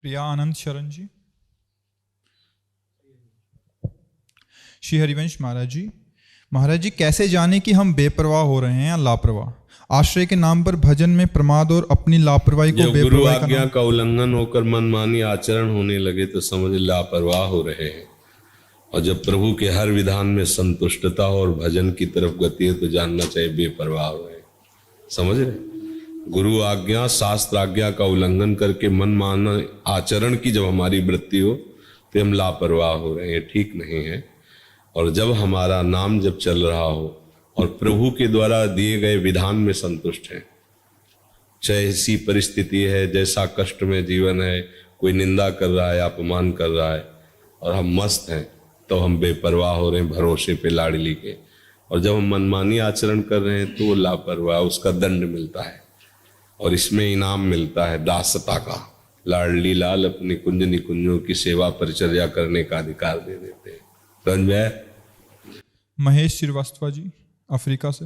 प्रिया आनंद शरण जी। श्री हरिवंश महाराज जी कैसे जाने कि हम बेपरवाह हो रहे हैं या लापरवाह? आश्रय के नाम पर भजन में प्रमाद और अपनी लापरवाही को जब गुरु आज्ञा का उल्लंघन होकर मनमानी आचरण होने लगे तो समझ लापरवाह हो रहे हैं, और जब प्रभु के हर विधान में संतुष्टता और भजन की तरफ गति है तो जानना चाहिए बेपरवाह हो रहे हैं। समझ रहे? गुरु आज्ञा शास्त्र आज्ञा का उल्लंघन करके मनमाना आचरण की जब हमारी वृत्ति हो तो हम लापरवाह हो रहे हैं, ठीक नहीं है। और जब हमारा नाम जब चल रहा हो और प्रभु के द्वारा दिए गए विधान में संतुष्ट हैं, चाहे ऐसी परिस्थिति है, जैसा कष्ट में जीवन है, कोई निंदा कर रहा है, अपमान कर रहा है और हम मस्त हैं, तो हम बेपरवाह हो रहे हैं भरोसे पे लाडली के। और जब हम मनमानी आचरण कर रहे हैं तो लापरवाह, उसका दंड मिलता है और इसमें इनाम मिलता है दासता का। लाडली लाल अपने कुंज निकुंजों की सेवा परिचर्या करने का अधिकार दे देते हैं। समझ में? महेश श्रीवास्तव जी अफ्रीका से।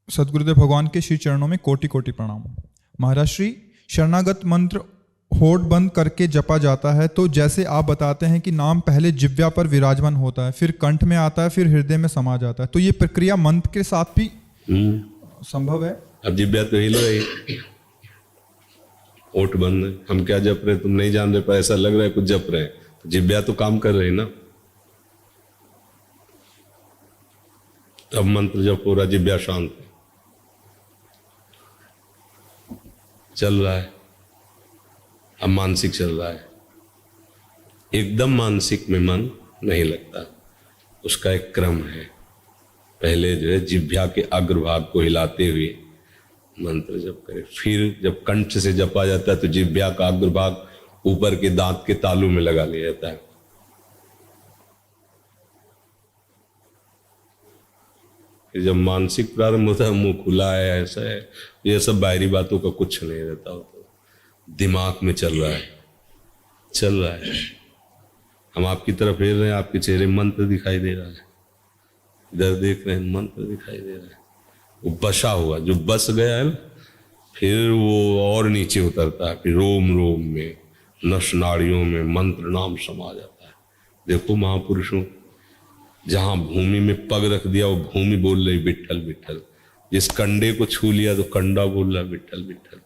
सदगुरुदेव भगवान के श्री चरणों में कोटि कोटि प्रणाम। महाराज श्री, शरणागत मंत्र होठ बंद करके जपा जाता है, तो जैसे आप बताते हैं कि नाम पहले जिह्वा पर विराजमान होता है, फिर कंठ में आता है, फिर हृदय में समा जाता है, तो ये प्रक्रिया मंत्र के साथ भी संभव है? अब जिह्वा तो हिल रही, होठ बंद है, हम क्या जप रहे तुम नहीं जान रहे, पर ऐसा लग रहा है कुछ जप रहे हैं, तो जिह्वा तो काम कर रहे ना। अब मंत्र जब पूरा जिह्वा शांत चल रहा है, अब मानसिक चल रहा है, एकदम मानसिक में मन नहीं लगता, उसका एक क्रम है। पहले जो है जिह्वा के अग्रभाग को हिलाते हुए मंत्र जप करें, फिर जब कंठ से जपा जाता है तो जिह्वा का अग्रभाग ऊपर के दांत के तालू में लगा लिया जाता है। फिर जब मानसिक प्रारंभ होता है, मुंह खुला है, ऐसा है, ये सब बाहरी बातों का कुछ नहीं रहता होता, दिमाग में चल रहा है। हम आपकी तरफ हिल रहे हैं, आपके चेहरे मंत्र दिखाई दे रहा है, इधर देख रहे हैं मंत्र दिखाई दे रहा है। वो बसा हुआ जो बस गया है ना, फिर वो और नीचे उतरता है, फिर रोम रोम में नस नाड़ियों में मंत्र नाम समा जाता है। देखो महापुरुषों, जहां भूमि में पग रख दिया वो भूमि बोल रही विट्ठल विट्ठल, जिस कंडे को छू लिया तो कंडा बोल रहा विट्ठल विट्ठल,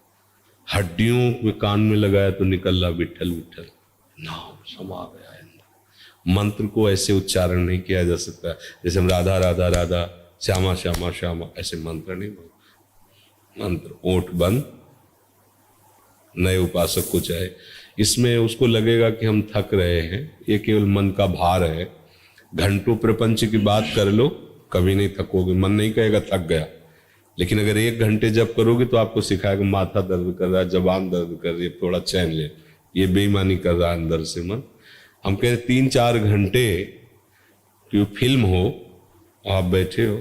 हड्डियों में कान में लगाया तो निकल रहा विट्ठल विट्ठल, नाम समा गया है। मंत्र को ऐसे उच्चारण नहीं किया जा सकता जैसे हम राधा राधा राधा श्यामा श्यामा श्यामा, ऐसे मंत्र नहीं बोल। मंत्र ओठ बंद, नए उपासक को चाहे इसमें उसको लगेगा कि हम थक रहे हैं, ये केवल मन का भार है। घंटों प्रपंच की बात कर लो, कभी नहीं थकोगे, मन नहीं कहेगा थक गया। लेकिन अगर 1 घंटे जब करोगे तो आपको सिखाएगा माथा दर्द कर रहा है, जबान दर्द कर रही है, थोड़ा चैन ले, ये बेईमानी कर रहा है अंदर से मन। हम कह रहे 3-4 घंटे की फिल्म हो, आप बैठे हो,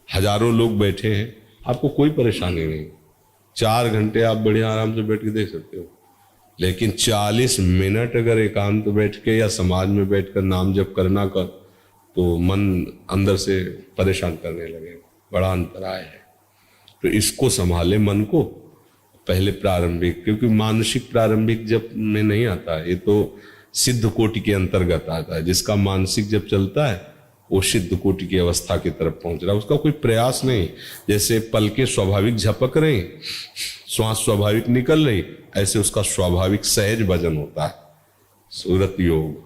हजारों लोग बैठे हैं, आपको कोई परेशानी नहीं, 4 घंटे आप बढ़िया आराम से बैठ के देख सकते हो। लेकिन 40 मिनट अगर एकांत बैठ के या समाज में बैठकर नाम जप करना कर, तो मन अंदर से परेशान करने लगेगा, बड़ा अंतराय है। तो इसको संभाले मन को पहले प्रारंभिक, क्योंकि मानसिक प्रारंभिक जप में नहीं आता, ये तो सिद्ध कोटि के अंतर्गत आता है। जिसका मानसिक जप चलता है वो सिद्ध कोटि की अवस्था की तरफ पहुंच रहा है, उसका कोई प्रयास नहीं। जैसे पलके स्वाभाविक झपक रही, श्वास स्वाभाविक निकल रही, ऐसे उसका स्वाभाविक सहज भजन होता है, सूरत योग।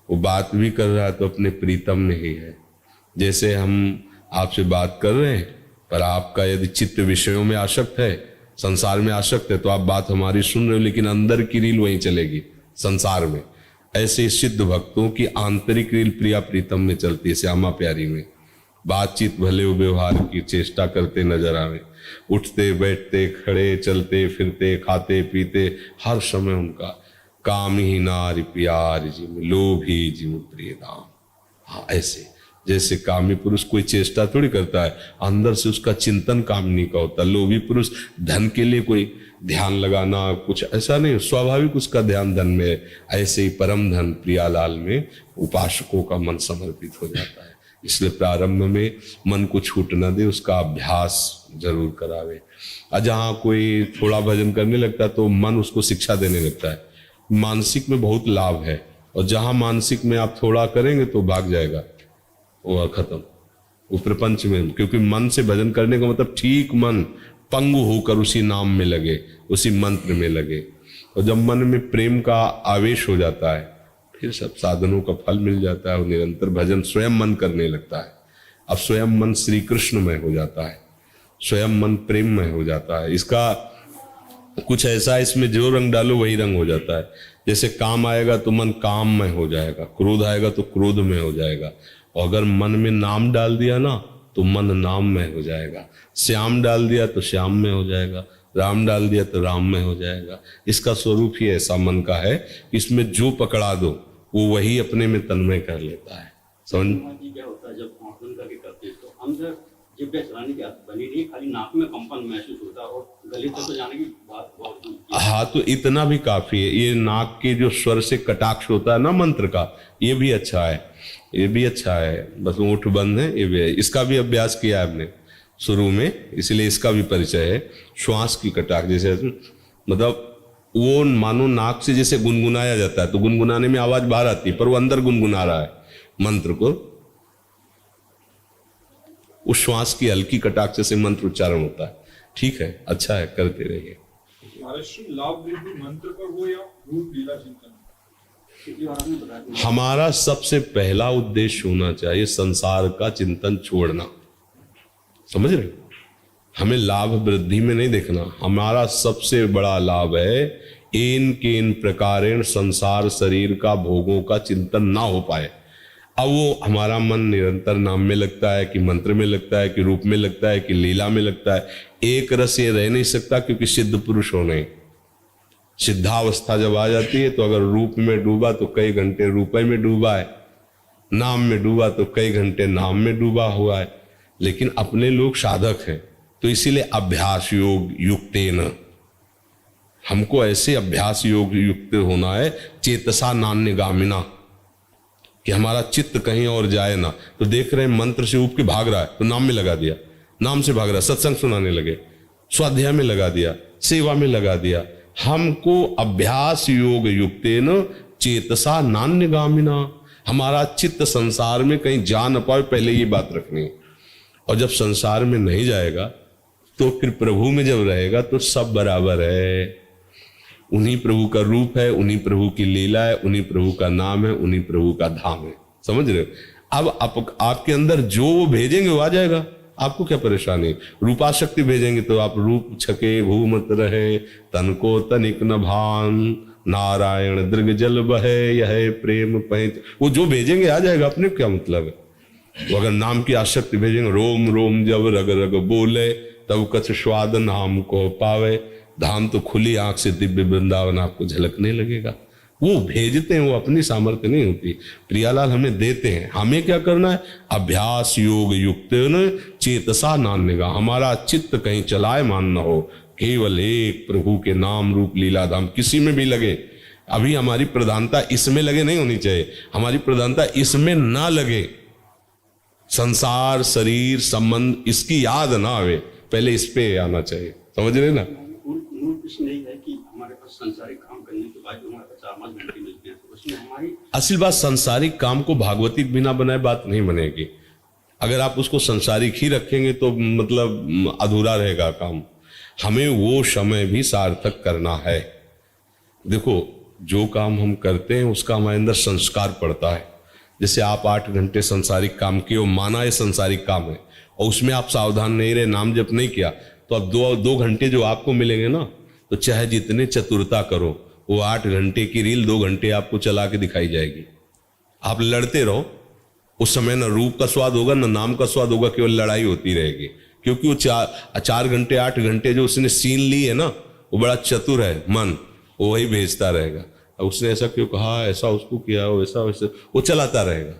वो बात भी कर रहा है तो अपने प्रीतम में ही है। जैसे हम आपसे बात कर रहे हैं, पर आपका यदि चित्त विषयों में आसक्त है, संसार में आसक्त है, तो आप बात हमारी सुन रहे हो, लेकिन अंदर की रील वहीं चलेगी संसार में। ऐसे सिद्ध भक्तों की आंतरिक रील प्रिया प्रीतम में चलती है, श्यामा प्यारी में। बातचीत भले व्यवहार की चेष्टा करते नजर आवे, उठते बैठते खड़े चलते फिरते खाते पीते, हर समय उनका काम ही नारी प्यार जिम लोभी जिम प्रिय दाम। हाँ, ऐसे जैसे कामी पुरुष कोई चेष्टा थोड़ी करता है, अंदर से उसका चिंतन कामनी का होता है। लोभी पुरुष धन के लिए कोई ध्यान लगाना कुछ ऐसा नहीं, स्वाभाविक उसका ध्यान धन में है। ऐसे ही परम धन प्रियालाल में उपासकों का मन समर्पित हो जाता है। इसलिए प्रारंभ में मन को छूट न दे, उसका अभ्यास जरूर करावे। और जहाँ कोई थोड़ा भजन करने लगता है तो मन उसको शिक्षा देने लगता है। मानसिक में बहुत लाभ है, और जहाँ मानसिक में आप थोड़ा करेंगे तो भाग जाएगा, वो खत्म वो प्रपंच में। क्योंकि मन से भजन करने का मतलब ठीक मन पंगु होकर उसी नाम में लगे, उसी मंत्र में लगे। और जब मन में प्रेम का आवेश हो जाता है फिर सब साधनों का फल मिल जाता है, और निरंतर भजन स्वयं मन करने लगता है। अब स्वयं मन श्री कृष्णमय हो जाता है, स्वयं मन प्रेममय हो जाता है। इसका कुछ ऐसा, इसमें जो रंग डालो वही रंग हो जाता है। जैसे काम आएगा तो मन काममय हो जाएगा, क्रोध आएगा तो क्रोध में हो जाएगा, और अगर मन में नाम डाल दिया ना तो मन नाम में हो जाएगा। श्याम डाल दिया तो श्याम में हो जाएगा, राम डाल दिया तो राम में हो जाएगा। इसका स्वरूप ही ऐसा मन का है, इसमें जो पकड़ा दो वो वही अपने में तन्मय कर लेता है। समझ जी क्या होता है जब आंख बंद करके करते हैं तो अंदर जिब्बे चलाने की आदत बनी रही, खाली नाक में कंपन महसूस होता है और गले तक तो जाने की बात बहुत दूर की। हाँ, तो इतना भी काफी है। ये नाक के जो स्वर से कटाक्ष होता है ना मंत्र का, ये भी अच्छा है, ये भी अच्छा है। बस ओठ बंद है, ये भी है। इसका भी अभ्यास किया है हमने शुरू में, इसलिए इसका भी परिचय है। श्वास की कटाक्ष, जैसे मतलब वो मानो नाक से जैसे गुनगुनाया जाता है तो गुनगुनाने में आवाज बाहर आती है, पर वो अंदर गुनगुना रहा है मंत्र को। उस श्वास की हल्की कटाक्ष से मंत्र उच्चारण होता है। ठीक है, अच्छा है, करते रहिए। लाभ वृद्धि मंत्र पर हो या रूप लीला चिंतन? हमारा सबसे पहला उद्देश्य होना चाहिए संसार का चिंतन छोड़ना। समझ रहे हो? हमें लाभ वृद्धि में नहीं देखना। हमारा सबसे बड़ा लाभ है एन केन प्रकारेण संसार शरीर का भोगों का चिंतन ना हो पाए। अब वो हमारा मन निरंतर नाम में लगता है कि मंत्र में लगता है कि रूप में लगता है कि लीला में लगता है। एक रस ये रह नहीं सकता, क्योंकि सिद्ध पुरुष होने, सिद्धावस्था जब आ जाती है तो अगर रूप में डूबा तो कई घंटे रूप में डूबा है, नाम में डूबा तो कई घंटे नाम में डूबा हुआ है। लेकिन अपने लोग साधक हैं, तो इसीलिए अभ्यास योग युक्तेन, हमको ऐसे अभ्यास योग युक्त होना है चेतसा नान्यगामिना, कि हमारा चित्त कहीं और जाए ना। तो देख रहे हैं मंत्र से ऊब के भाग रहा है तो नाम में लगा दिया, नाम से भाग रहा है, सत्संग सुनाने लगे, स्वाध्याय में लगा दिया, सेवा में लगा दिया। हमको अभ्यास योग युक्तेन चेतसा नान्यगामिना, हमारा चित्त संसार में कहीं जा न पाए, पहले ये बात रखनी है। और जब संसार में नहीं जाएगा तो फिर प्रभु में जब रहेगा तो सब बराबर है। उन्हीं प्रभु का रूप है, उन्हीं प्रभु की लीला है, उन्हीं प्रभु का नाम है, उन्हीं प्रभु का धाम है। समझ रहे हो? अब आपके अंदर जो वो भेजेंगे वो आ जाएगा, आपको क्या परेशानी। रूपाशक्ति भेजेंगे तो आप रूप छके घूमत रहे, तन को तनिक न भान, नारायण दृग जल बहे यह प्रेम पैंत, वो जो भेजेंगे आ जाएगा, अपने क्या मतलब है। वो अगर नाम की आसक्ति भेजेंगे, रोम रोम जब रग रग बोले तब कछ स्वाद नाम को पावे, धाम तो खुली आंख से दिव्य वृंदावन आपको झलकने लगेगा। वो भेजते हैं, वो अपनी सामर्थ्य नहीं होती। प्रियालाल हमें देते हैं, हमें क्या करना है? अभ्यास योग युक्त चेतसा नान्यगा, हमारा चित्त कहीं चलायमान न हो, केवल एक प्रभु के नाम रूप लीला धाम, किसी में भी लगे। अभी हमारी प्रधानता इसमें लगे नहीं होनी चाहिए, हमारी प्रधानता इसमें ना लगे। संसार शरीर संबंध इसकी याद ना आवे, पहले इस पे आना चाहिए। समझ रहे ना? मूल प्रश्न यही है कि हमारे पास संसारिक काम करने के बाद जो हमारे पास 4-5 घंटे मिलते हैं तो उसमें हमारी असल बात, संसारिक काम को भागवतिक बिना बनाए बात नहीं बनेगी। अगर आप उसको संसारिक ही रखेंगे तो मतलब अधूरा रहेगा काम। हमें वो समय भी सार्थक करना है। देखो, जो काम हम करते हैं उसका हमारे अंदर संस्कार पड़ता है। जैसे आप 8 घंटे संसारिक काम किए, वो माना ये संसारिक काम है, और उसमें आप सावधान नहीं रहे, नाम जप नहीं किया, तो अब 2 घंटे जो आपको मिलेंगे ना, तो चाहे जितने चतुरता करो, वो 8 घंटे की रील 2 घंटे आपको चला के दिखाई जाएगी। आप लड़ते रहो, उस समय ना रूप का स्वाद होगा ना नाम का स्वाद होगा, केवल लड़ाई होती रहेगी। क्योंकि वो 4 घंटे 8 घंटे जो उसने सीन ली है ना, वो बड़ा चतुर है मन, वो वही भेजता रहेगा। उसने ऐसा क्यों कहा, ऐसा उसको किया, वैसा वैसे, वो चलाता रहेगा।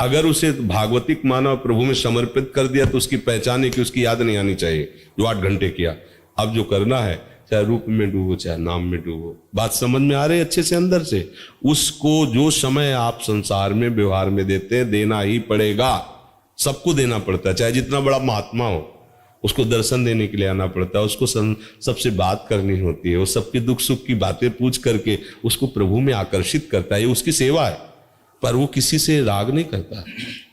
अगर उसे भागवतिक माना, प्रभु में समर्पित कर दिया, तो उसकी पहचान है कि उसकी याद नहीं आनी चाहिए जो 8 घंटे किया। अब जो करना है, चाहे रूप में डूबो चाहे नाम में डूबो, बात समझ में आ रही है अच्छे से अंदर से। उसको जो समय आप संसार में व्यवहार में देते हैं, देना ही पड़ेगा। सबको देना पड़ता है, चाहे जितना बड़ा महात्मा हो उसको दर्शन देने के लिए आना पड़ता है, उसको सबसे बात करनी होती है, वो सबके दुख सुख की बातें पूछ करके उसको प्रभु में आकर्षित करता है, ये उसकी सेवा है। पर वो किसी से राग नहीं करता।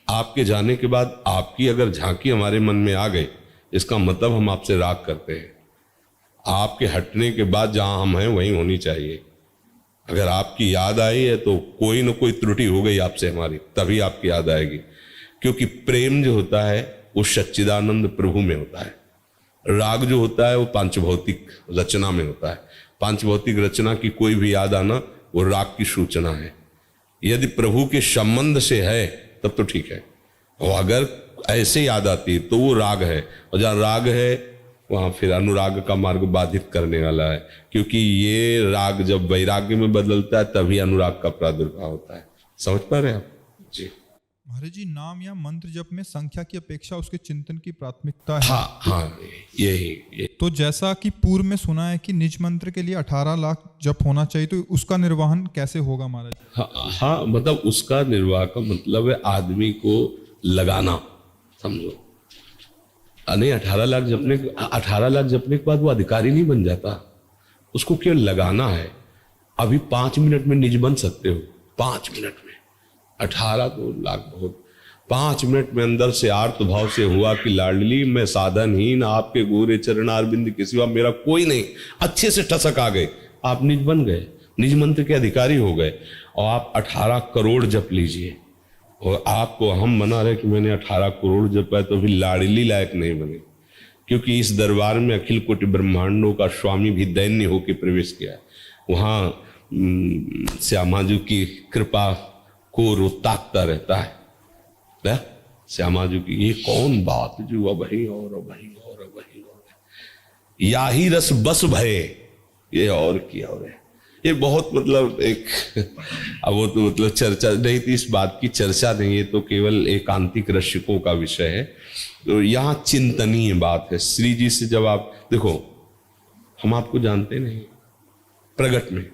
आपके जाने के बाद आपकी अगर झांकी हमारे मन में आ गई, इसका मतलब हम आपसे राग करते हैं। आपके हटने के बाद जहां हम हैं वहीं होनी चाहिए। अगर आपकी याद आई है तो कोई ना कोई त्रुटि हो गई आपसे हमारी, तभी आपकी याद आएगी। क्योंकि प्रेम जो होता है वो सच्चिदानंद प्रभु में होता है, राग जो होता है वो पांचभौतिक रचना में होता है। पांचभौतिक रचना की कोई भी याद आना वो राग की सूचना है। यदि प्रभु के संबंध से है तब तो ठीक है, और अगर ऐसे याद आती है तो वो राग है, और जहाँ राग है वहाँ फिर अनुराग का मार्ग बाधित करने वाला है। क्योंकि ये राग जब वैराग्य में बदलता है तभी अनुराग का प्रादुर्भाव होता है। समझ पा रहे हैं आप जी? महाराज जी, नाम या मंत्र जप में संख्या की अपेक्षा उसके चिंतन की प्राथमिकता है। हाँ, यही। तो जैसा कि पूर्व में सुना है कि निज मंत्र के लिए 18 लाख जप होना चाहिए, तो उसका निर्वहन कैसे होगा महाराज? हाँ, मतलब उसका निर्वाह का मतलब है आदमी को लगाना, समझो। नहीं, 18 लाख जपने के बाद वो अधिकारी नहीं बन जाता, उसको केवल लगाना है। अभी 5 मिनट में निज बन सकते हो, 5 मिनट में। 18 तो लाख बहुत। 5 मिनट में अंदर से आर्त भाव से हुआ कि लाडली मैं साधनहीन, आपके गोरे चरणारविंद के सिवा मेरा कोई नहीं, अच्छे से टसक आ गए, आप निज बन गए, निज मंत्र के अधिकारी हो गए। और आप 18 करोड़ जप लीजिए, और आपको हम मना रहे कि मैंने 18 करोड़ जपा है, तो अभी लाडली लायक नहीं बने। क्योंकि इस दरबार में अखिल कोटि ब्रह्मांडों का स्वामी भी दैन्य होकर प्रवेश किया है। वहाँ श्यामा जी की कृपा को रो ताकता रहता है ना? श्यामा जी की ये कौन बात जो अबही और अबही और अबही और या ही रस बस भये, ये और किया और है। ये बहुत मतलब एक अब वो तो मतलब चर्चा नहीं थी, इस बात की चर्चा नहीं है, तो केवल एकांतिक रसिकों का विषय है। तो यहाँ चिंतनीय बात है। श्री जी से जब आप देखो, हम आपको जानते नहीं प्रगट में,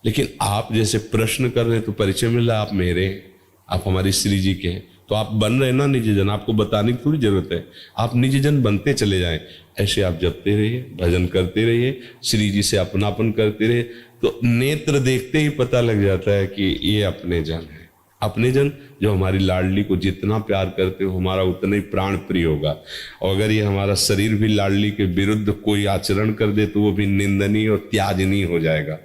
लेकिन आप जैसे प्रश्न कर रहे हैं तो परिचय मिला, आप मेरे, आप हमारी श्री जी के हैं, तो आप बन रहे ना निज जन, आपको बताने की थोड़ी जरूरत है, आप निज जन बनते चले जाएं। ऐसे आप जपते रहिए, भजन करते रहिए, श्री जी से अपनापन करते रहिए, तो नेत्र देखते ही पता लग जाता है कि ये अपने जन है। अपने जन जो हमारी लाडली को जितना प्यार करते हो, हमारा उतना ही प्राण प्रिय होगा। और अगर ये हमारा शरीर भी लाडली के विरुद्ध कोई आचरण कर दे तो वो भी निंदनीय और त्याजनीय हो जाएगा।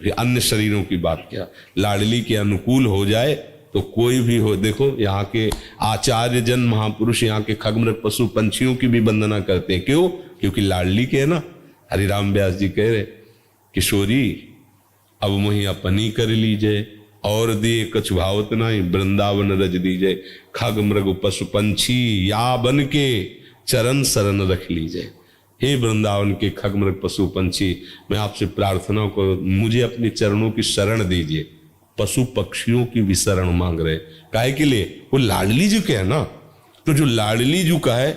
फिर अन्य शरीरों की बात क्या, लाडली के अनुकूल हो जाए तो कोई भी हो। देखो यहाँ के आचार्य जन महापुरुष यहाँ के खगमृग पशु पंछियों की भी वंदना करते हैं। क्यों? क्योंकि लाडली के है ना। हरिराम व्यास जी कह रहे, किशोरी अब मोहि अपनी कर लीजिए, और दिए कछ भावत नहीं, वृंदावन रज दीजिए। खग मृग पशु पंछी या बन के चरण शरण रख लीजिए। हे वृंदावन के खग मृग पशु पंछी, मैं आपसे प्रार्थना करूं, मुझे अपने चरणों की शरण दीजिए। पशु पक्षियों की भी शरण मांग रहे, काहे के लिए? वो लाडली जी के है ना। तो जो लाडली जी का है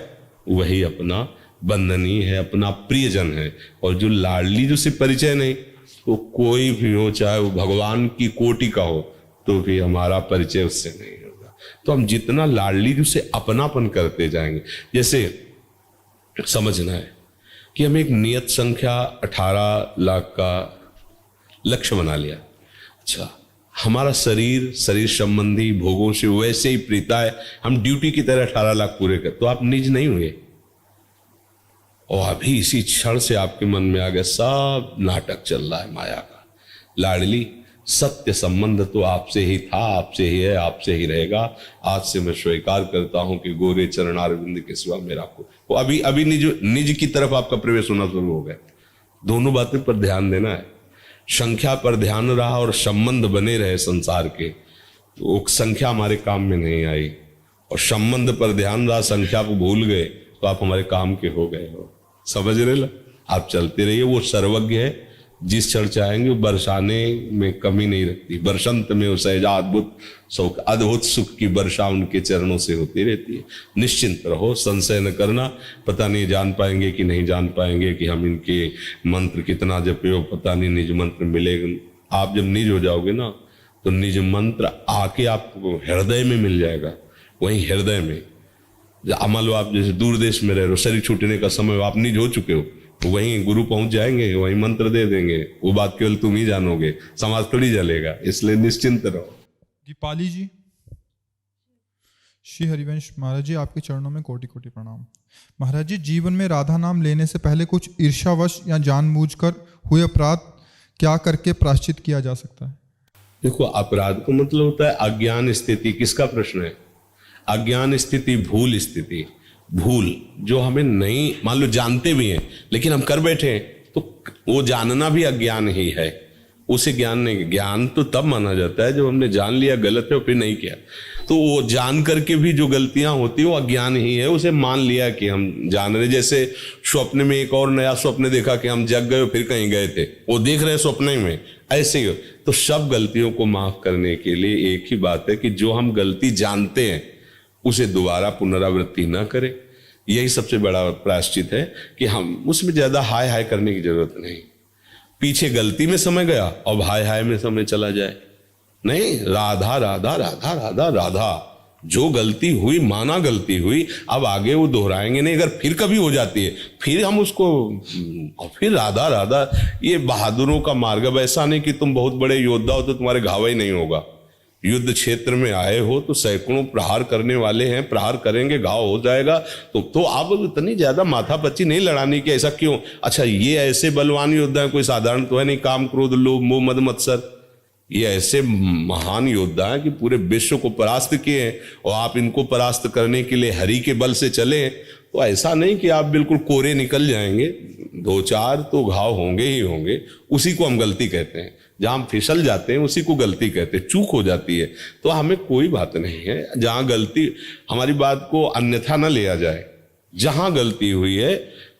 वही अपना बंधनी है, अपना प्रियजन है। और जो लाडली जी से परिचय नहीं, तो कोई भी हो, चाहे वो भगवान की कोटि का हो, तो भी हमारा परिचय उससे नहीं होगा। तो हम जितना लाडली जी से अपनापन करते जाएंगे, जैसे समझना है कि हम एक नियत संख्या 18 लाख का लक्ष्य बना लिया। अच्छा, हमारा शरीर संबंधी भोगों से वैसे ही प्रीता है, हम ड्यूटी की तरह 18 लाख पूरे कर, तो आप निज नहीं हुए। और अभी इसी क्षण से आपके मन में आ गया सब नाटक चल रहा है माया का। लाडली, सत्य संबंध तो आपसे ही था, आपसे ही है, आपसे ही रहेगा। आज से मैं स्वीकार करता हूं कि गोरे चरणारविंद के सिवा मेरा को अभी निज की तरफ आपका प्रवेश होना शुरू हो गया। दोनों बातें पर ध्यान देना है। संख्या पर ध्यान रहा और संबंध बने रहे संसार के, तो वो संख्या हमारे काम में नहीं आई। और संबंध पर ध्यान रहा, संख्या को भूल गए, तो आप हमारे काम के हो गए हो। समझ रहे ना? आप चलते रहिए, वो सर्वज्ञ है, जिस क्षण चाहेंगे बरसाने में कमी नहीं रखती। बरसंत में सहजा अद्भुत सुख की वर्षा उनके चरणों से होती रहती है। निश्चिंत रहो, संशय न करना। पता नहीं जान पाएंगे कि नहीं जान पाएंगे कि हम इनके मंत्र कितना जपे हो, पता नहीं निज मंत्र मिलेगा। आप जब निज हो जाओगे ना, तो निज मंत्र आके आपको हृदय में मिल जाएगा। वहीं हृदय में। मान लो आप जैसे दूर देश में रह रहे हो, शरीर छूटने का समय आप निज हो चुके हो, तो वहीं गुरु पहुंच जाएंगे, वहीं मंत्र दे देंगे, वो बात केवल तुम ही जानोगे, समाज थोड़ी जलेगा। इसलिए निश्चिंत रहो। दीपाली जी। श्री हरिवंश महाराज जी, आपके चरणों में कोटि कोटि प्रणाम। महाराज जी, जीवन में राधा नाम लेने से पहले कुछ ईर्ष्यावश या जानबूझकर हुए अपराध क्या करके प्रायश्चित किया जा सकता है? देखो, अपराध का मतलब होता है अज्ञान स्थिति। किसका प्रश्न है? अज्ञान स्थिति, भूल स्थिति। भूल जो हमें नहीं, मान लो जानते भी हैं लेकिन हम कर बैठे हैं, तो वो जानना भी अज्ञान ही है। उसे ज्ञान नहीं, ज्ञान तो तब माना जाता है जब हमने जान लिया गलत है और फिर नहीं किया। तो वो जान करके भी जो गलतियां होती है वो अज्ञान ही है। उसे मान लिया कि हम जान रहे। जैसे स्वप्न में एक और नया स्वप्न देखा कि हम जग गए फिर कहीं गए थे, वो देख रहे स्वप्न में, ऐसे ही। तो सब गलतियों को माफ करने के लिए एक ही बात है कि जो हम गलती जानते हैं उसे दोबारा पुनरावृत्ति ना करें। यही सबसे बड़ा प्रायश्चित है कि हम उसमें ज्यादा हाय हाय करने की जरूरत नहीं। पीछे गलती में समय गया और हाय हाय में समय चला जाए, नहीं। राधा राधा राधा राधा राधा, जो गलती हुई माना गलती हुई, अब आगे वो दोहराएंगे नहीं। अगर फिर कभी हो जाती है फिर हम उसको, और फिर राधा राधा। ये बहादुरों का मार्ग। अब ऐसा नहीं कि तुम बहुत बड़े योद्धा हो तो तुम्हारे घावा ही नहीं होगा। युद्ध क्षेत्र में आए हो तो सैकड़ों प्रहार करने वाले हैं, प्रहार करेंगे, घाव हो जाएगा। तो आप इतनी ज्यादा माथापच्ची नहीं लड़ानी कि ऐसा क्यों। अच्छा, ये ऐसे बलवान योद्धा है, कोई साधारण तो है नहीं। काम क्रोध लोभ मोह मद मत्सर, ये ऐसे महान योद्धा हैं कि पूरे विश्व को परास्त किए हैं, और आप इनको परास्त करने के लिए हरि के बल से चले। तो ऐसा नहीं कि आप बिल्कुल कोरे निकल जाएंगे, दो चार तो घाव होंगे ही होंगे। उसी को हम गलती कहते हैं। जहां हम फिसल जाते हैं उसी को गलती कहते हैं, चूक हो जाती है। तो हमें कोई बात नहीं है जहां गलती, हमारी बात को अन्यथा न लिया जाए। जहां गलती हुई है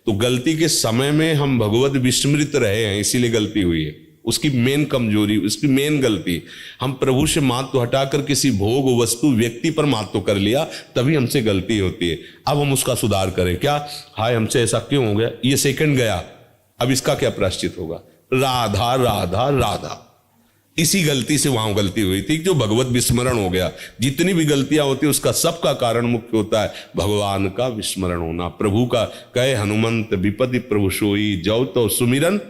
तो गलती के समय में हम भगवत विस्मृत रहे हैं, इसीलिए गलती हुई है। उसकी मेन कमजोरी, उसकी मेन गलती, हम प्रभु से महत्व हटाकर किसी भोग वस्तु व्यक्ति पर महत्व कर लिया, तभी हमसे गलती होती है। अब हम उसका सुधार करें। क्या हाय हमसे ऐसा क्यों हो गया, ये सेकंड गया, अब इसका क्या प्रायश्चित होगा? राधा राधा राधा, इसी गलती से वहां गलती हुई थी जो भगवत विस्मरण हो गया। जितनी भी गलतियां होती है उसका सबका कारण मुख्य होता है भगवान का विस्मरण होना। प्रभु का कहे हनुमंत विपदि प्रभु सोई, जौ तो सुमिरन।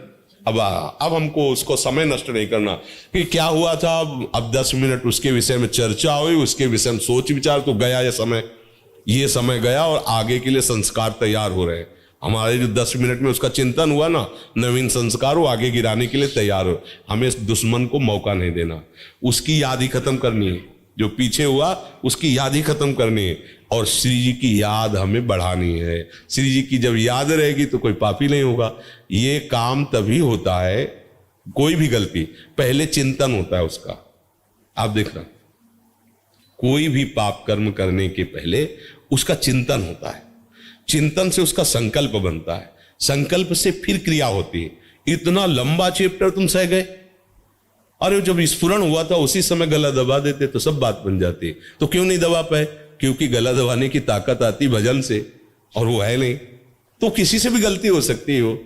अब हमको उसको समय नष्ट नहीं करना कि क्या हुआ था। अब 10 मिनट उसके विषय में चर्चा हुई, उसके विषय में सोच विचार, तो गया ये समय गया, और आगे के लिए संस्कार तैयार हो रहे हैं। हमारे जो 10 मिनट में उसका चिंतन हुआ ना, नवीन संस्कार वो आगे गिराने के लिए तैयार हो। हमें इस दुश्मन को मौका नहीं देना, उसकी याद ही खत्म करनी है। जो पीछे हुआ उसकी याद ही खत्म करनी है, और श्री जी की याद हमें बढ़ानी है। श्री जी की जब याद रहेगी तो कोई पापी नहीं होगा। ये काम तभी होता है, कोई भी गलती पहले चिंतन होता है उसका। आप देखना, कोई भी पाप कर्म करने के पहले उसका चिंतन होता है, चिंतन से उसका संकल्प बनता है, संकल्प से फिर क्रिया होती है। इतना लंबा चैप्टर तुम सह गए, अरे जब स्फुरण हुआ था उसी समय गला दबा देते तो सब बात बन जाती। तो क्यों नहीं दबा पाए? क्योंकि गला दबाने की ताकत आती भजन से, और वो है नहीं। तो किसी से भी गलती हो सकती हो,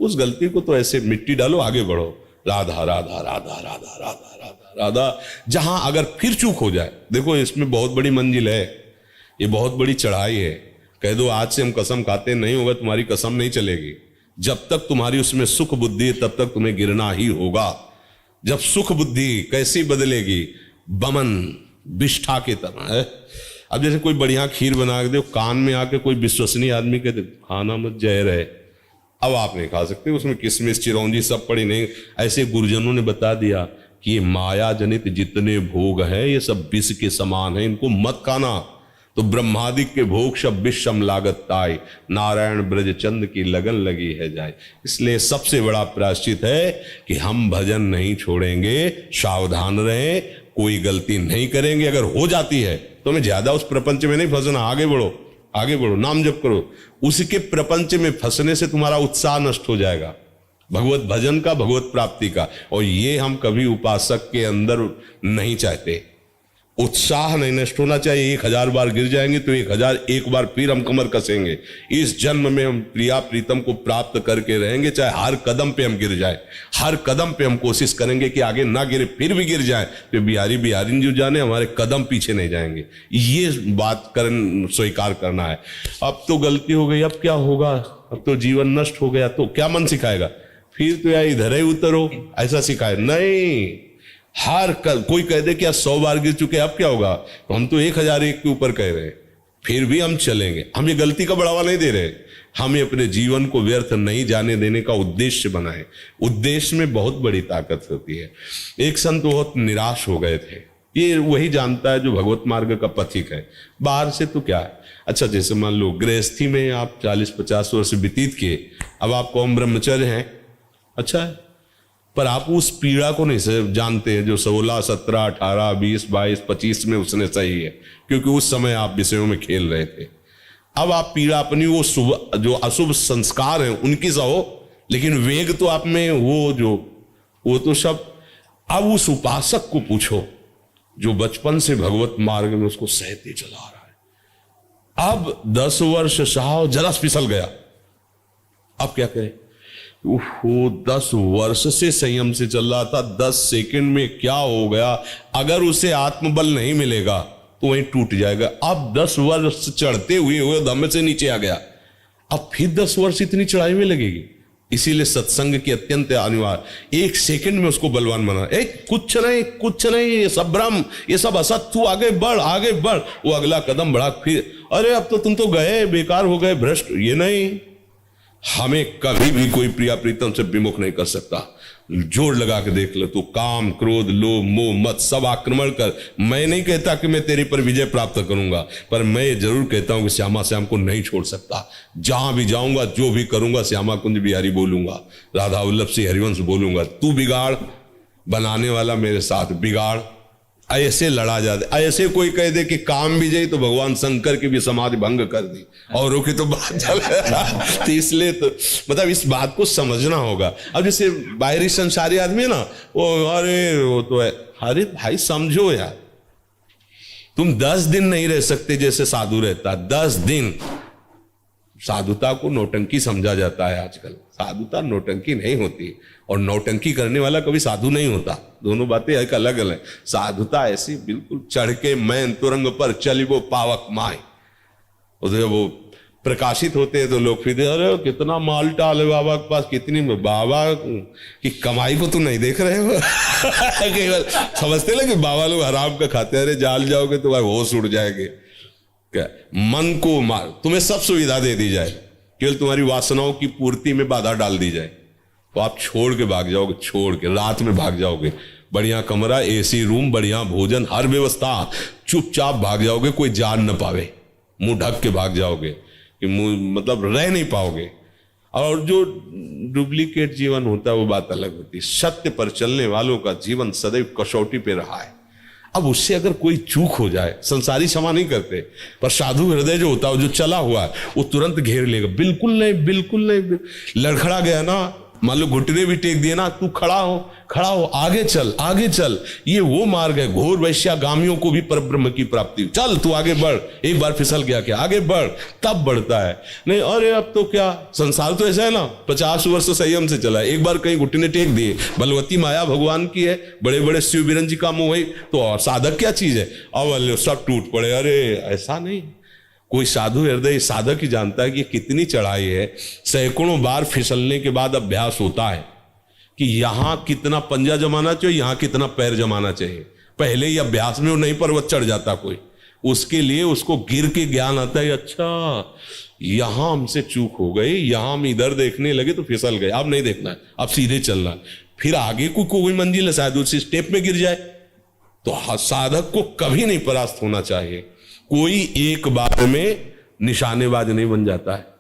उस गलती को तो ऐसे मिट्टी डालो, आगे बढ़ो। राधा राधा राधा राधा राधा राधा राधा। जहां अगर फिर चूक हो जाए, देखो इसमें बहुत बड़ी मंजिल है, ये बहुत बड़ी चढ़ाई है। कह दो आज से हम कसम खाते नहीं होगा, तुम्हारी कसम नहीं चलेगी। जब तक तुम्हारी उसमें सुख बुद्धि है तब तक तुम्हें गिरना ही होगा। जब सुख बुद्धि कैसी बदलेगी? बमन विष्ठा की तरह है। अब जैसे कोई बढ़िया खीर बना के दो, कान में आके कोई विश्वसनीय आदमी कहते खाना मत, जहर है, अब आप नहीं खा सकते, उसमें किशमिश चिरौंजी सब पड़ी नहीं। ऐसे गुरुजनों ने बता दिया कि ये माया जनित जितने भोग हैं ये सब विष के समान है, इनको मत खाना। तो ब्रह्मादिक के भोग सब विषम लागत ताई, नारायण ब्रज चंद की लगन लगी है जाए। इसलिए सबसे बड़ा प्रायश्चित है कि हम भजन नहीं छोड़ेंगे, सावधान रहें, कोई गलती नहीं करेंगे। अगर हो जाती है तो हमें ज्यादा उस प्रपंच में नहीं फंसना, आगे बढ़ो, आगे बढ़ो, नाम जप करो। उसके प्रपंच में फंसने से तुम्हारा उत्साह नष्ट हो जाएगा, भगवत भजन का, भगवत प्राप्ति का। और ये हम कभी उपासक के अंदर नहीं चाहते। उत्साह नहीं नष्ट होना चाहिए। 1000 बार गिर जाएंगे तो 1001 बार फिर हम कमर कसेंगे। इस जन्म में हम प्रिया प्रीतम को प्राप्त करके रहेंगे, चाहे हर कदम पे हम गिर जाए, हर कदम पे हम कोशिश करेंगे कि आगे ना गिरे, फिर भी गिर जाए तो बिहारी बिहारी जो जाने हमारे कदम पीछे नहीं जाएंगे। ये बात स्वीकार करना है। अब तो गलती हो गई, अब क्या होगा, अब तो जीवन नष्ट हो गया, तो क्या मन सिखाएगा, फिर तो यार इधर ही उतरो, ऐसा सिखाए नहीं। कोई कह दे कि 100 बार गिर चुके, अब क्या होगा, तो हम तो 1001 के ऊपर कह रहे हैं, फिर भी हम चलेंगे। हम ये गलती का बढ़ावा नहीं दे रहे, हमें अपने जीवन को व्यर्थ नहीं जाने देने का उद्देश्य बनाए। उद्देश्य में बहुत बड़ी ताकत होती है। एक संत बहुत निराश हो गए थे, ये वही जानता है जो भगवत मार्ग का पथिक है, बाहर से तो क्या है। अच्छा, जैसे मान लो गृहस्थी में आप 40-50 वर्ष व्यतीत किए, अब आप कौम ब्रह्मचर्य हैं, अच्छा है, पर आप उस पीड़ा को नहीं जानते हैं जो 16, 17, 18, 20, 22, 25 में उसने सही है, क्योंकि उस समय आप विषयों में खेल रहे थे। अब आप पीड़ा अपनी वो जो अशुभ संस्कार हैं उनकी सहो, लेकिन वेग तो आप में वो तो सब। अब उस उपासक को पूछो जो बचपन से भगवत मार्ग में उसको सहते चला रहा है, अब 10 वर्ष सहा, जरा फिसल गया, अब क्या करें। वो 10 वर्ष से संयम से चल रहा था, 10 सेकंड में क्या हो गया, अगर उसे आत्मबल नहीं मिलेगा तो वहीं टूट जाएगा। अब 10 वर्ष चढ़ते हुए दम से नीचे आ गया, अब फिर 10 वर्ष इतनी चढ़ाई में लगेगी। इसीलिए सत्संग की अत्यंत अनिवार्य। 1 सेकंड में उसको बलवान बना, कुछ नहीं, ये सब भ्रम, ये सब असत, तू आगे बढ़। वो अगला कदम बढ़ा, फिर अरे अब तो तुम तो गए, बेकार हो गए, भ्रष्ट। ये नहीं, हमें कभी भी कोई प्रिया प्रीतम से विमुख नहीं कर सकता। जोर लगा के देख लो, तू काम, क्रोध, लोभ, मोह, मत सब आक्रमण कर। मैं नहीं कहता कि मैं तेरे पर विजय प्राप्त करूंगा, पर मैं जरूर कहता हूं कि श्यामा श्याम को नहीं छोड़ सकता। जहां भी जाऊंगा, जो भी करूंगा, श्यामा कुंज बिहारी बोलूंगा, राधा वल्लभ सिंह हरिवंश बोलूंगा। तू बिगाड़, बनाने वाला मेरे साथ बिगाड़। ऐसे लड़ा जाता। ऐसे कोई कह दे कि काम भी जाए तो भगवान शंकर की भी समाधि भंग कर दी, औरों की तो बात चल तो इसलिए तो मतलब इस बात को समझना होगा। अब जैसे बाहरी संसारी आदमी है ना, वो तो है, अरे भाई समझो यार, तुम 10 दिन नहीं रह सकते जैसे साधु रहता। 10 दिन साधुता को नौटंकी समझा जाता है आजकल। साधुता नौटंकी नहीं होती, और नौटंकी करने वाला कभी साधु नहीं होता। दोनों बातें एक अलग अलग। साधुता ऐसी बिल्कुल चढ़ के मैं अंतरंग पर चली वो पावक माए, वो प्रकाशित होते हैं तो लोग फिर अरे कितना माल टाल है बाबा के पास, कितनी, बाबा की कमाई को तो नहीं देख रहे हो केवल समझते ना कि बाबा लोग हराम का खाते, अरे जाल जाओगे तो भाई होश उड़ जाएंगे। क्या मन को मार, तुम्हें सब सुविधा दे दी जाए, केवल तुम्हारी वासनाओं की पूर्ति में बाधा डाल दी जाए तो आप छोड़ के भाग जाओगे, छोड़ के रात में भाग जाओगे। बढ़िया कमरा, एसी रूम, बढ़िया भोजन, हर व्यवस्था, चुपचाप भाग जाओगे, कोई जान न पावे, मुंह ढक के भाग जाओगे कि मतलब रह नहीं पाओगे। और जो डुप्लीकेट जीवन होता है वो बात अलग होती है। सत्य पर चलने वालों का जीवन सदैव कसौटी पे रहा है। अब उससे अगर कोई चूक हो जाए, संसारी क्षमा नहीं करते, पर साधु हृदय जो होता है, जो चला हुआ है, वो तुरंत घेर लेगा। बिल्कुल नहीं, लड़खड़ा गया ना, मान लो घुटने भी टेक दिए ना, तू खड़ा हो, आगे चल। ये वो मार्ग है, घोर वैश्यागामियों को भी परब्रह्म की प्राप्ति। चल तू आगे बढ़, एक बार फिसल गया क्या, आगे बढ़, तब बढ़ता है। नहीं अरे अब तो क्या, संसार तो ऐसा है ना, 50 वर्ष संयम से चला है, एक बार कहीं घुटने टेक दिए, बलवती माया भगवान की है, बड़े बड़े शिव बिरन जी का मोह है, तो साधक क्या चीज है, अब सब टूट पड़े। अरे ऐसा नहीं, कोई साधु हृदय साधक ही जानता है कि कितनी चढ़ाई है। सैकड़ों बार फिसलने के बाद अभ्यास होता है कि यहां कितना पंजा जमाना चाहिए, यहां कितना पैर जमाना चाहिए। पहले ही अभ्यास में वो नहीं पर्वत चढ़ जाता कोई, उसके लिए उसको गिर के ज्ञान आता है, अच्छा यहां हमसे चूक हो गई, यहां हम इधर देखने लगे तो फिसल गए, अब नहीं देखना है, अब सीधे चलना है। फिर आगे को कोई मंजिल है, शायद उसी स्टेप में गिर जाए। तो साधक को कभी नहीं परास्त होना चाहिए। कोई एक बात में निशानेबाज नहीं बन जाता है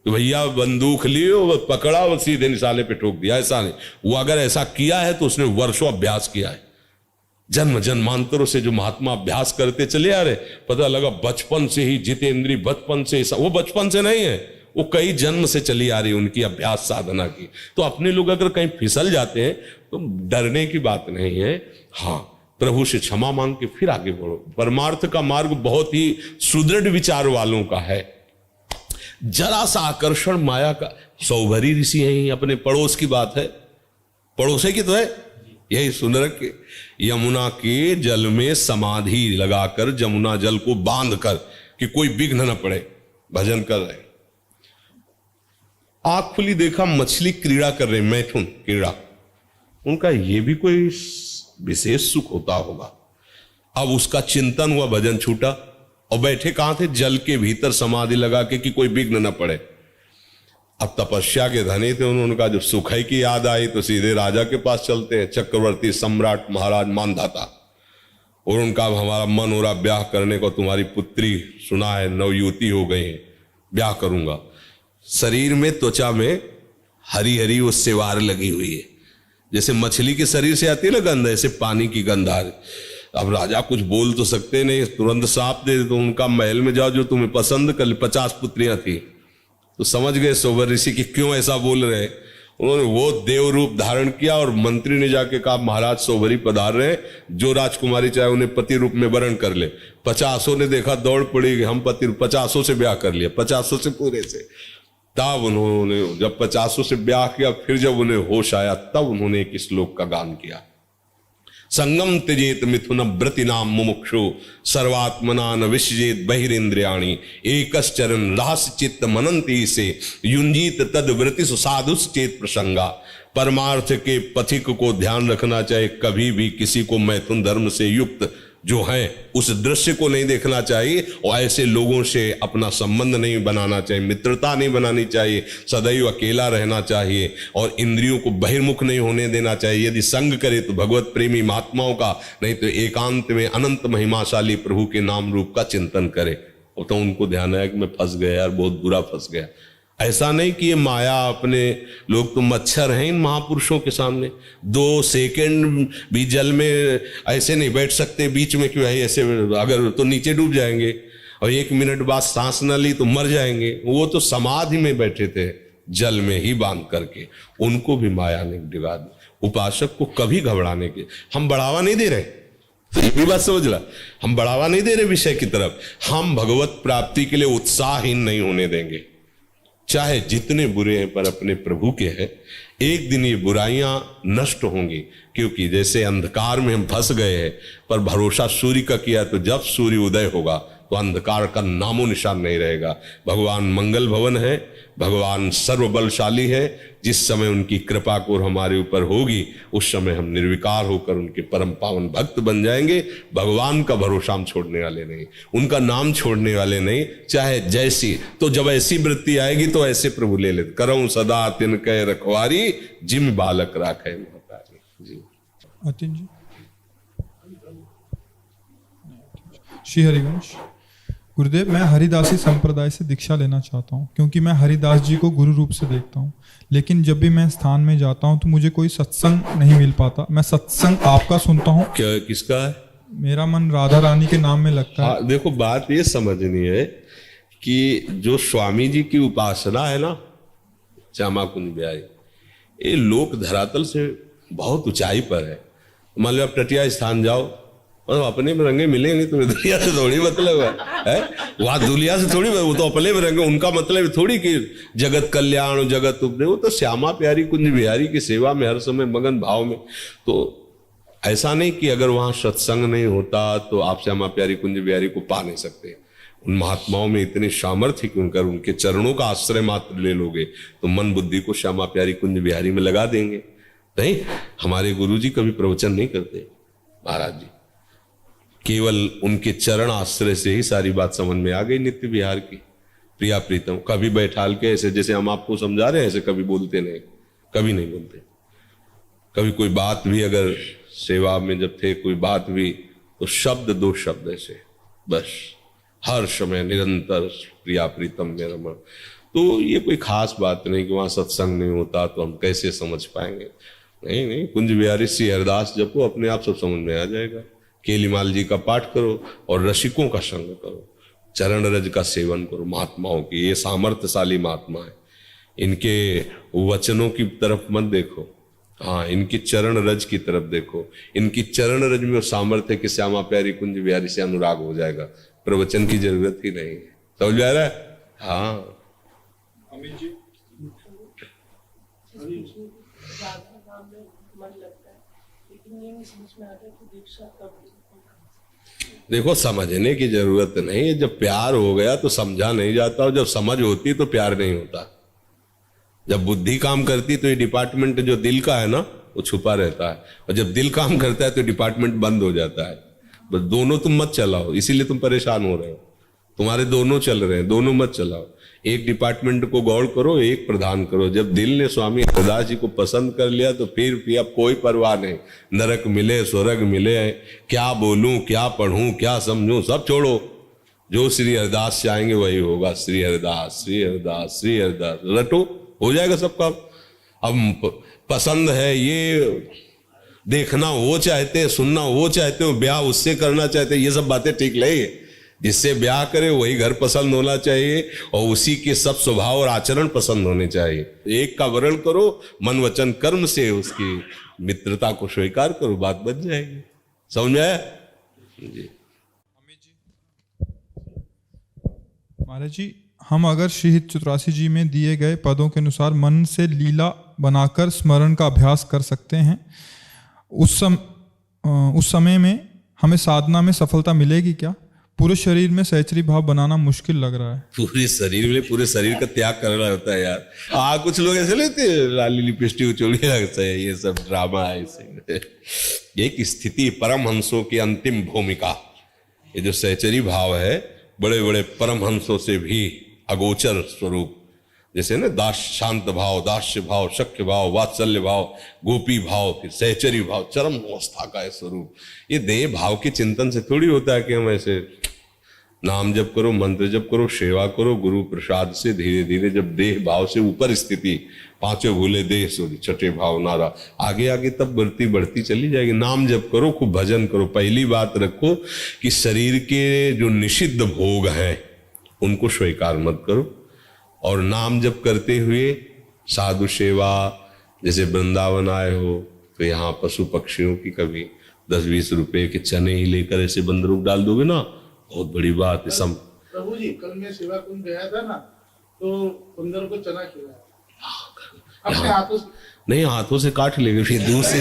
तो भैया बंदूक लियो, पकड़ा, वो सीधे निशाने पे ठोक दिया, ऐसा नहीं। वो अगर ऐसा किया है तो उसने वर्षों अभ्यास किया है। जन्म जन्मांतरों से जो महात्मा अभ्यास करते चले आ रहे, पता लगा बचपन से ही जितेंद्री, बचपन से, वो बचपन से नहीं है, वो कई जन्म से चली आ रही उनकी अभ्यास साधना की। तो अपने लोग अगर कहीं फिसल जाते हैं तो डरने की बात नहीं है। हाँ, प्रभु से क्षमा मांग के फिर आगे बढ़ो। परमार्थ का मार्ग बहुत ही सुदृढ़ विचार वालों का है। जरा सा आकर्षण माया का, सौभरी ऋषि हैं, अपने पड़ोस की बात है, पड़ोसे की तो है, यही सुन रखे, यमुना के जल में समाधि लगाकर जमुना जल को बांध कर कि कोई विघ्न न पड़े, भजन कर रहे। आंख खुली देखा मछली क्रीड़ा कर रहे, मैथुन क्रीड़ा। उनका ये भी कोई विशेष सुख होता होगा। अब उसका चिंतन हुआ, भजन छूटा, और बैठे कहां थे? जल के भीतर समाधि लगा के कि कोई विघ्न न पड़े। अब तपस्या के धनी थे, उन्होंने कहा जब सुखई की याद आई तो सीधे राजा के पास चलते हैं, चक्रवर्ती सम्राट महाराज मानधाता, और उनका हमारा मन हो रहा ब्याह करने को, तुम्हारी पुत्री सुना है नवयुवती हो गई है, ब्याह करूंगा। शरीर में, त्वचा में हरी हरी वो सेवार लगी हुई है, जैसे मछली के शरीर से आती है ना गंध, ऐसे पानी की गंध आ रही। अब राजा कुछ बोल तो सकते नहीं, तुरंत साफ दे तो उनका महल में जाओ जो तुम्हें पसंद कर। 50 पुत्रियां थी, तो समझ गए सोबर ऋषि कि क्यों ऐसा बोल रहे। उन्होंने वो देव रूप धारण किया और मंत्री ने जाके कहा महाराज सोबरी पधार रहे हैं, जो राजकुमारी चाहे उन्हें पति रूप में वरण कर ले। 50 ने देखा, दौड़ पड़ी, हम पति 50 से ब्याह कर लिया, 50 से पूरे से। तब उन्होंने जब 50 से ब्याह किया, फिर जब उन्हें होश आया, तब उन्होंने एक श्लोक का गान किया, संगम त्यजेत मिथुन व्रति नाम मुमुक्षु सर्वात्मना न विसजेत बहिरेन्द्रियाणि एकश्चरण रहस्य चित्त मनंती से युंजीत तद व्रति साधुस चेत प्रसंगा। परमार्थ के पथिक को ध्यान रखना चाहिए, कभी भी किसी को मैथुन धर्म से युक्त जो है उस दृश्य को नहीं देखना चाहिए, और ऐसे लोगों से अपना संबंध नहीं बनाना चाहिए, मित्रता नहीं बनानी चाहिए, सदैव अकेला रहना चाहिए और इंद्रियों को बहिर्मुख नहीं होने देना चाहिए। यदि संग करे तो भगवत प्रेमी महात्माओं का, नहीं तो एकांत में अनंत महिमाशाली प्रभु के नाम रूप का चिंतन करे। और तो उनको ध्यान आया कि मैं फंस गया यार, बहुत बुरा फंस गया। ऐसा नहीं कि ये माया अपने, लोग तो मच्छर हैं इन महापुरुषों के सामने। 2 सेकंड भी जल में ऐसे नहीं बैठ सकते, बीच में क्यों है ऐसे, अगर तो नीचे डूब जाएंगे, और 1 मिनट बाद सांस न ली तो मर जाएंगे। वो तो समाधि में बैठे थे, जल में ही बांध करके, उनको भी माया ने डिगा दी। उपासक को कभी घबराने के, हम बढ़ावा नहीं दे रहे, तो ये भी बात समझ ला, हम बढ़ावा नहीं दे रहे विषय की तरफ, हम भगवत प्राप्ति के लिए उत्साहहीन नहीं होने देंगे। चाहे जितने बुरे हैं पर अपने प्रभु के हैं, एक दिन ये बुराइयां नष्ट होंगी। क्योंकि जैसे अंधकार में हम फंस गए हैं, पर भरोसा सूर्य का किया, तो जब सूर्य उदय होगा तो अंधकार का नामो निशान नहीं रहेगा। भगवान मंगल भवन है, भगवान सर्वबलशाली है। जिस समय उनकी कृपा को हमारे ऊपर होगी, उस समय हम निर्विकार होकर उनके परम पावन भक्त बन जाएंगे। भगवान का भरोसा हम छोड़ने वाले नहीं, उनका नाम छोड़ने वाले नहीं, चाहे जैसी। तो जब ऐसी वृत्ति आएगी तो ऐसे प्रभु ले लेते, करऊं सदा तिनके रखवारी जिम बालक राखे महतारी। जी अतिन जी, श्री हरिवंश। गुरुदेव, मैं हरिदासी संप्रदाय से दीक्षा लेना चाहता हूँ, क्योंकि मैं हरिदास जी को गुरु रूप से देखता हूँ। लेकिन जब भी मैं स्थान में जाता हूँ तो मुझे कोई सत्संग नहीं मिल पाता। मैं सत्संग आपका सुनता हूँ। क्या किसका है? मेरा मन राधा रानी के नाम में लगता है। देखो, बात ये समझनी है कि जो स्वामी जी की उपासना है ना, श्यामा कुंज बिहारी, ये लोक धरातल से बहुत ऊंचाई पर है। मान लो आप टटिया स्थान जाओ, और अपने में रंगे मिलेंगे, तो दुनिया से थोड़ी मतलब है, वहां दुनिया से थोड़ी, वो तो अपने में रंगे। उनका मतलब थोड़ी कि जगत कल्याण जगत उपदेश, वो तो श्यामा प्यारी कुंज बिहारी की सेवा में हर समय मगन भाव में। तो ऐसा नहीं कि अगर वहां सत्संग नहीं होता तो आप श्यामा प्यारी कुंज बिहारी को पा नहीं सकते। उन महात्माओं में इतनी सामर्थ्य कि उनके चरणों का आश्रय मात्र ले लोगे तो मन बुद्धि को श्यामा प्यारी कुंज बिहारी में लगा देंगे। नहीं, हमारे गुरुजी कभी प्रवचन नहीं करते महाराज जी, केवल उनके चरण आश्रय से ही सारी बात समझ में आ गई नित्य विहार की। प्रिया प्रीतम कभी बैठाल के ऐसे जैसे हम आपको समझा रहे हैं ऐसे कभी बोलते नहीं, कभी नहीं बोलते। कभी कोई बात भी, अगर सेवा में जब थे कोई बात भी, तो शब्द 2 शब्द ऐसे बस, हर समय निरंतर प्रिया प्रीतम में रमण। तो ये कोई खास बात नहीं कि वहां सत्संग नहीं होता तो हम कैसे समझ पाएंगे। नहीं, कुंज बिहारी श्री हरिदास जपो, अपने आप सब समझ में आ जाएगा। केलीमाल जी का पाठ करो और रसिकों का संग करो, चरण रज का सेवन करो महात्माओं की। ये सामर्थ्यशाली महात्मा है, इनके वचनों की तरफ मत देखो, हाँ, इनकी चरण रज की तरफ देखो, इनकी चरण रज में वो सामर्थ्य कि श्यामा प्यारी कुंज बिहारी से अनुराग हो जाएगा, प्रवचन की जरूरत ही नहीं है। समझ में आ रहा है? हाँ अमित जी, देखो, समझने की जरूरत नहीं है। जब प्यार हो गया तो समझा नहीं जाता, और जब समझ होती तो प्यार नहीं होता। जब बुद्धि काम करती तो ये डिपार्टमेंट जो दिल का है ना, वो छुपा रहता है, और जब दिल काम करता है तो डिपार्टमेंट बंद हो जाता है। बस दोनों तुम मत चलाओ, इसीलिए तुम परेशान हो रहे हो। तुम्हारे दोनों चल रहे हैं, दोनों मत चलाओ। एक डिपार्टमेंट को गौड़ करो, एक प्रधान करो। जब दिल ने स्वामी हरदास जी को पसंद कर लिया तो फिर अब कोई परवाह नहीं। नरक मिले स्वर्ग मिले, क्या बोलूं क्या पढ़ूं क्या समझूं, सब छोड़ो। जो श्री हरदास चाहेंगे वही होगा। श्री हरदास श्री हरदास श्री हरदास रटो, हो जाएगा सबका। अब पसंद है ये, देखना वो चाहते, सुनना वो चाहते हो, ब्याह उससे करना चाहते, ये सब बातें ठीक नहीं है। जिससे ब्याह करे वही घर पसंद होना चाहिए, और उसी के सब स्वभाव और आचरण पसंद होने चाहिए। एक का वर्ण करो, मन वचन कर्म से उसकी मित्रता को स्वीकार करो, बात बन जाएगी। समझ में आया जी? महाराज जी, हम अगर श्री 84 जी में दिए गए पदों के अनुसार मन से लीला बनाकर स्मरण का अभ्यास कर सकते हैं, उस समय में हमें साधना में सफलता मिलेगी क्या? पूरे शरीर में सहचरी भाव बनाना मुश्किल लग रहा है। पूरे शरीर में, पूरे शरीर का त्याग करना होता है यार। कुछ लोग ऐसे लेते हैं, लाली लिपस्टिक चोली लगता है, ये सब ड्रामा है। एक स्थिति परमहंसों की अंतिम भूमिका, ये जो सहचरी भाव है, बड़े बड़े परमहंसों से भी अगोचर स्वरूप। जैसे ना दास शांत भाव, दास्य भाव, शक्य भाव, वात्सल्य भाव, गोपी भाव, फिर सहचरी भाव, चरम अवस्था का है स्वरूप। ये देह भाव के चिंतन से थोड़ी होता है कि हम ऐसे नाम जप करो, मंत्र जप करो, सेवा करो, गुरु प्रसाद से धीरे धीरे जब देह भाव से ऊपर स्थिति, पांचों भूले देह सोरी छठे भाव नारा, आगे आगे तब बढ़ती बढ़ती चली जाएगी। नाम जप करो, खूब भजन करो। पहली बात रखो कि शरीर के जो निषिद्ध भोग हैं उनको स्वीकार मत करो, और नाम जप करते हुए साधु सेवा, जैसे वृंदावन आए हो तो यहाँ पशु पक्षियों की कभी 10-20 रुपए के चने ही लेकर ऐसे बंदरों डाल दोगे ना, बहुत बड़ी बात है। प्रभु जी, कल मैं सेवा कुंज गया था ना, तो बंदर को चना खिलाया अपने हाथों से। नहीं, हाथों से काट लेंगे, फिर दूर से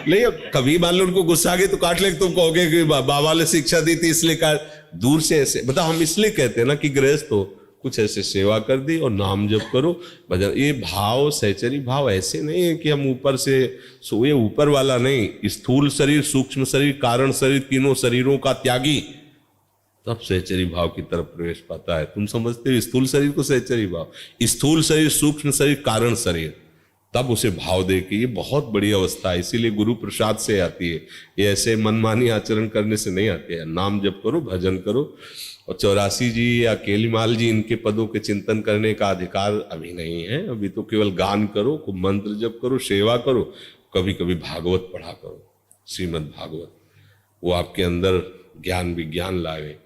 नहीं, कभी मान लो उनको गुस्सा आ गई तो काट लेंगे। तुम कहोगे कि बाबा ने शिक्षा दी थी इसलिए काट। दूर से ऐसे मतलब हम इसलिए कहते हैं ना कि गृहस्थ हो, कुछ ऐसे सेवा कर दी और नाम जप करो, भजन। ये भाव, सहचरी भाव ऐसे नहीं है कि हम ऊपर से सोए, ऊपर वाला नहीं। स्थूल शरीर, सूक्ष्म शरीर, कारण शरीर, तीनों शरीरों का त्यागी तब सहचरी भाव की तरफ प्रवेश पाता है। तुम समझते हो स्थूल शरीर को सहचरी भाव, स्थूल शरीर, सूक्ष्म शरीर, कारण शरीर, तब उसे भाव दे के। ये बहुत बड़ी अवस्था है, इसीलिए गुरु प्रसाद से आती है। ये ऐसे मनमानी आचरण करने से नहीं आते हैं। नाम जप करो, भजन करो। और 84 जी या केलीमाल जी, इनके पदों के चिंतन करने का अधिकार अभी नहीं है। अभी तो केवल गान करो, खूब मंत्र जप करो, सेवा करो, कभी कभी भागवत पढ़ा करो, श्रीमद् भागवत। वो आपके अंदर ज्ञान विज्ञान लावे।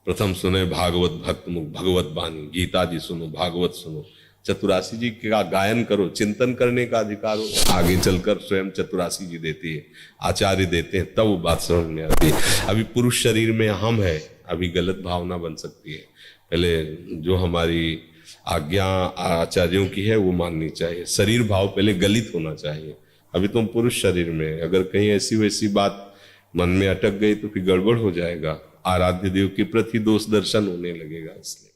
प्रथम सुने भागवत भक्त मुख भगवत बानी, गीता जी सुनो, भागवत सुनो। 84 जी का गायन करो, चिंतन करने का अधिकार हो, आगे चलकर स्वयं 84 जी देती है, आचार्य देते हैं, तब वो बात समझ में आती है। अभी पुरुष शरीर में हम है, अभी गलत भावना बन सकती है। पहले जो हमारी आज्ञा आचार्यों की है वो माननी चाहिए। शरीर भाव पहले गलित होना चाहिए। अभी तुम पुरुष शरीर में, अगर कहीं ऐसी वैसी बात मन में अटक गई तो फिर गड़बड़ हो जाएगा। आराध्य देव के प्रति दोष दर्शन होने लगेगा। इसलिए